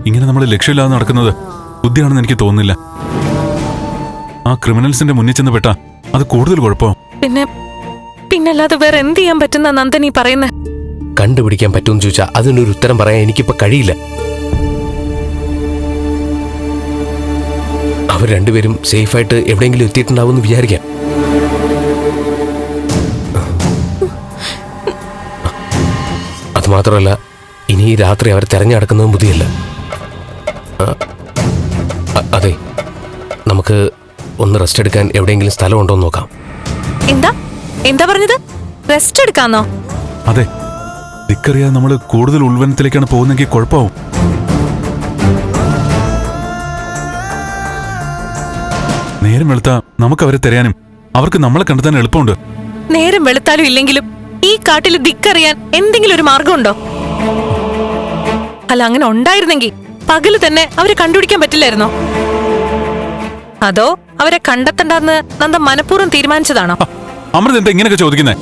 ഇങ്ങനെ നമ്മൾ ലക്ഷ്യമില്ലാതെ നടക്കുന്നത് ബുദ്ധിയാണെന്ന് എനിക്ക് തോന്നുന്നില്ല. ആ ക്രിമിനൽസിന്റെ മുന്നിൽ ചെന്ന് പെട്ടാ അത് കൂടുതൽ കുഴപ്പമാവും. പിന്നല്ലാതെ വേറെ എന്ത് ചെയ്യാൻ പറ്റുന്ന നന്ദൻ ഈ പറയുന്നത്? കണ്ടുപിടിക്കാൻ പറ്റുമെന്ന് ചോദിച്ചാൽ അതിനൊരു ഉത്തരം പറയാൻ എനിക്കിപ്പോ കഴിയില്ല. അവർ രണ്ടുപേരും സേഫായിട്ട് എവിടെയെങ്കിലും എത്തിയിട്ടുണ്ടാവും എന്ന് വിചാരിക്കാം. അത് മാത്രമല്ല, ഇനി ഈ രാത്രി അവർ തെരഞ്ഞെടുക്കുന്നതും ബുദ്ധിയല്ല. അതെ, നമുക്ക് ഒന്ന് റെസ്റ്റ് എടുക്കാൻ എവിടെയെങ്കിലും സ്ഥലമുണ്ടോ എന്ന് നോക്കാം. എന്താ പറഞ്ഞത്? റെസ്റ്റ് എടുക്കാന്നോ? അതെ, ദിക്കറിയാതെ നമ്മൾ കൂടുതൽ ഉൾവനത്തിലേക്കാണ് പോകുന്നെങ്കിൽ കുഴപ്പമാവും. നേരം വെളുത്താ നമുക്ക് അവരെ തിരയാനും അവർക്ക് നമ്മളെ കണ്ടെത്താൻ എളുപ്പമുണ്ട്. നേരം വെളുത്താലും ഇല്ലെങ്കിലും ഈ കാട്ടിൽ ദിക്കറിയാൻ എന്തെങ്കിലും ഒരു മാർഗമുണ്ടോ? അല്ല, അങ്ങനെ ഉണ്ടായിരുന്നെങ്കിൽ പകല് തന്നെ അവരെ കണ്ടുപിടിക്കാൻ പറ്റില്ലായിരുന്നോ? അതോ അവരെ കണ്ടെത്തണ്ടെന്ന് നന്ദ മനഃപൂർവ്വം തീരുമാനിച്ചതാണോ? അമൃത എന്താ ഇങ്ങനെയൊക്കെ ചോദിക്കുന്നേ?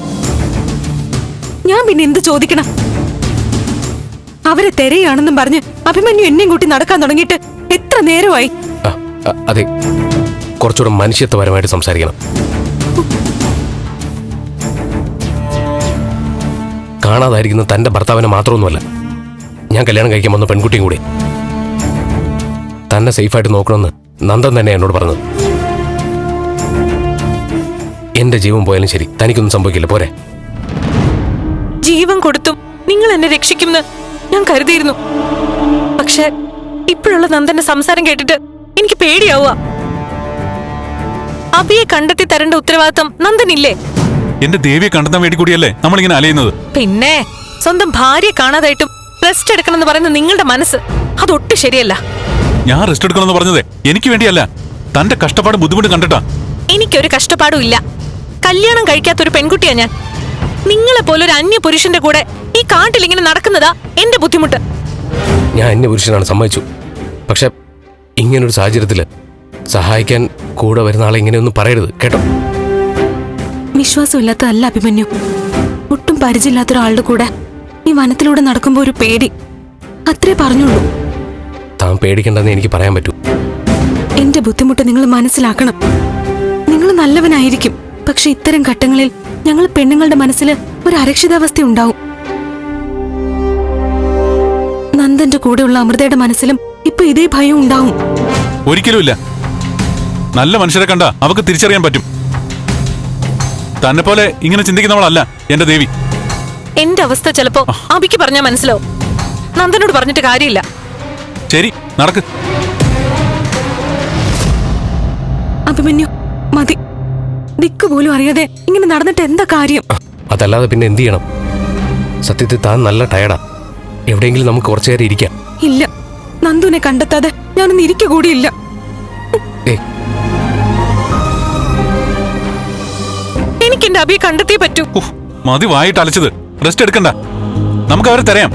ഞാൻ പിന്നെ എന്ത് ചോദിക്കണം? അവരെ തെരയാണെന്നും പറഞ്ഞ് അഭിമന്യു എന്നെയും കൂട്ടി നടക്കാൻ തുടങ്ങിയിട്ട് എത്ര നേരമായി? അതെ, കുറച്ചുകൂടെ മനുഷ്യത്വപരമായിട്ട് സംസാരിക്കണം. കാണാതായിരിക്കുന്ന തന്റെ ഭർത്താവിനെ മാത്രമൊന്നുമല്ല, ഞാൻ കല്യാണം കഴിക്കാൻ വന്ന പെൺകുട്ടിയും കൂടി. തന്നെ സേഫായിട്ട് നോക്കണമെന്ന് നന്ദൻ തന്നെ എന്നോട് പറഞ്ഞത്. എന്റെ ജീവൻ പോയാലും ശരി, തനിക്കൊന്നും സംഭവിക്കില്ല, പോരെ? ജീവൻ കൊടുത്തും നിങ്ങൾ എന്നെ രക്ഷിക്കുമെന്ന് ഞാൻ കരുതിയിരുന്നു. പക്ഷെ ഇപ്പോഴുള്ള നന്ദന്റെ സംസാരം കേട്ടിട്ട് എനിക്ക് പേടിയാവുക. അബിയെ കണ്ടെത്തി തരേണ്ട ഉത്തരവാദിത്തം നന്ദനില്ലേ? എന്റെ ദേവിയെ കണ്ടെത്താൻ വേണ്ടി കൂടിയല്ലേ നമ്മളിങ്ങനെ അലയുന്നത്? പിന്നെ സ്വന്തം ഭാര്യയെ കാണാതായിട്ടും റെസ്റ്റ് എടുക്കണമെന്ന് പറയുന്ന നിങ്ങളുടെ മനസ്സ് അതൊട്ടും ശരിയല്ല. ഞാൻ റെസ്റ്റ് എടുക്കണമെന്ന് പറഞ്ഞത് എനിക്ക് വേണ്ടിയല്ല, തന്റെ കഷ്ടപ്പാട് ബുദ്ധിമുട്ട് കണ്ടിട്ടാ. എനിക്കൊരു കഷ്ടപ്പാടും ഇല്ല. കല്യാണം കഴിക്കാത്തൊരു പെൺകുട്ടിയാ ഞാൻ. നിങ്ങളെ പോലൊരു അന്യ പുരുഷന്റെ കൂടെ ഈ കാട്ടിൽ ഇങ്ങനെ നടക്കുന്നതാ എന്റെ ബുദ്ധിമുട്ട്. ഞാൻ അന്യ പുരുഷനാണ്, സമ്മതിച്ചു. പക്ഷെ ഇങ്ങനൊരു സാഹചര്യത്തില് സഹായിക്കാൻ കൂടെ വരുന്ന ആളെ ഇങ്ങനെയൊന്നും പറയരുത്, കേട്ടോ? വിശ്വാസമില്ലാത്തതല്ല അഭിമന്യു, ഒട്ടും പരിചയമില്ലാത്ത ഒരാളുടെ കൂടെ ഈ വനത്തിലൂടെ നടക്കുമ്പോ ഒരു പേടി, അത്രേ പറഞ്ഞുള്ളൂ. താൻ പേടിക്കണ്ടെന്ന് എനിക്ക് പറയാൻ പറ്റൂ. എന്റെ ബുദ്ധിമുട്ട് നിങ്ങൾ മനസ്സിലാക്കണം. നിങ്ങൾ നല്ലവനായിരിക്കും, പക്ഷെ ഇത്തരം ഘട്ടങ്ങളിൽ ഞങ്ങൾ പെണ്ണുങ്ങളുടെ മനസ്സിൽ ഒരു അരക്ഷിതാവസ്ഥ ഉണ്ടാവും. നന്ദന്റെ കൂടെയുള്ള അമൃതയുടെ മനസ്സിലും ഇപ്പൊ ഇതേ ഭയം ഉണ്ടാവും. ഒരിക്കലുമില്ല. നല്ല മനുഷ്യരെ കണ്ട അവർക്ക് തിരിച്ചറിയാൻ പറ്റും. തന്നെ പോലെ ഇങ്ങനെ ചിന്തിക്കുന്നവളല്ല എന്റെ ദേവി. എന്റെ അവസ്ഥ ചിലപ്പോ അബിക്ക് പറഞ്ഞാൽ മനസ്സിലാവും. നന്ദനോട് പറഞ്ഞിട്ട് കാര്യമില്ല. ശരി, നടക്ക്. അഭിമന്യു, മതി. ദിക്ക് പോലും അറിയാതെ ഇങ്ങനെ നടന്നിട്ട് എന്താ കാര്യം? അതല്ലാതെ പിന്നെ എന്ത് ചെയ്യണം? സത്യത്തിൽ താൻ നല്ല ടയർഡാ. എവിടെയെങ്കിലും നമുക്ക് കുറച്ചു നേരം ഇരിക്കാം. ഇല്ല, നന്ദുവിനെ കണ്ടെത്താതെ ഞാനൊന്ന് ഇരിക്ക കൂടിയില്ല. എനിക്ക് എന്റെ അബിയെ കണ്ടെത്തിയേ പറ്റൂ. മതി വായിട്ട് അലച്ചത്. റെസ്റ്റ് എടുക്കണ്ട, നമുക്ക് അവരെ തരയാം.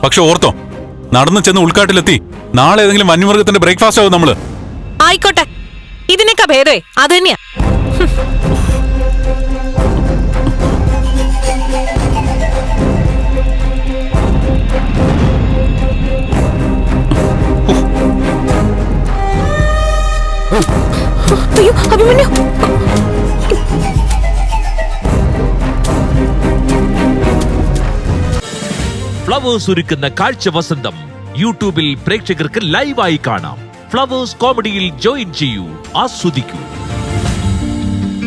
പക്ഷെ ഓർത്തോ, നടന്നു ചെന്ന് ഉൾക്കാട്ടിലെത്തി നാളെ ഏതെങ്കിലും വന്യമൃഗത്തിന്റെ ബ്രേക്ക്ഫാസ്റ്റ് ആവും നമ്മള്. ആയിക്കോട്ടെ, ഇതിനൊക്കെ ഭേദമേ അത് തന്നെയാ. അയ്യോ അഭിമന്യു, ഫ്ലവേഴ്സ് ഒരുക്കുന്ന കാഴ്ച വസന്തം യൂട്യൂബിൽ പ്രേക്ഷകർക്ക് ലൈവായി കാണാം. ഫ്ലവേഴ്സ് കോമഡിയിൽ ജോയിൻ ചെയ്യൂ, ആസ്വദിക്കൂ.